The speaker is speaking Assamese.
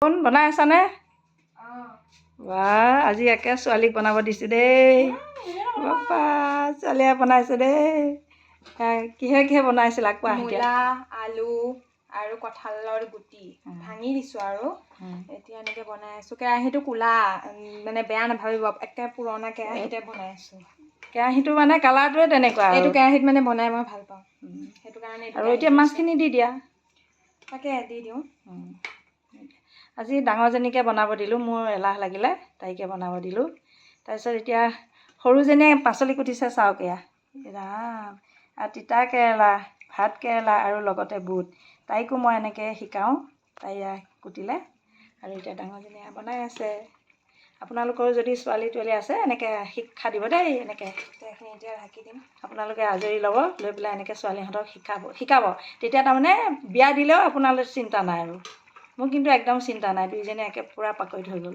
কোন বনাই আছানে? বাহ, আজি একে ছোৱালীক বনাব দিছোঁ দেই। বাপা, ছোৱালীয়ে বনাইছে দেই। কিহে কিহে বনাইছিলা কোৱা? মূলা, আলু আৰু কঁঠালৰ গুটি ভাঙি দিছোঁ আৰু এতিয়া এনেকৈ বনাই আছোঁ। কেৰাহীটো ক'লা, মানে বেয়া নাভাবিব, একে পুৰণা কেৰাহীতে বনাই আছোঁ। কেৰাহীটো মানে কালাৰটোৱে তেনেকুৱা। এইটো কেৰাহীত মানে বনাই মই ভাল পাওঁ, সেইটো কাৰণে। আৰু এতিয়া মাছখিনি দি দিয়া। তাকে দি দিওঁ। আজি ডাঙৰজনীকে বনাব দিলোঁ, মোৰ এলাহ লাগিলে, তাইকে বনাব দিলোঁ। তাৰপিছত এতিয়া সৰুজনীয়ে পাচলি কুটিছে চাওক এয়া। ৰাম, আৰু তিতা কেৰেলা, ভাত কেৰেলা আৰু লগতে বুট। তাইকো মই এনেকৈ শিকাওঁ, তাই কুটিলে। আৰু এতিয়া ডাঙৰজনীয়ে বনাই আছে। আপোনালোকৰ যদি ছোৱালী তোৱালী আছে এনেকৈ শিক্ষা দিব দেই। এনেকৈ এইখিনি এতিয়া ঢাকি দিম। আপোনালোকে আজৰি ল'ব, লৈ পেলাই এনেকৈ ছোৱালীহঁতক শিকাব। তেতিয়া তাৰমানে বিয়া দিলেও আপোনালোকৰ চিন্তা নাই আৰু। মোৰ কিন্তু একদম চিন্তা নাই, দুইজনী একে পূৰা পাকৈত হৈ গ'ল।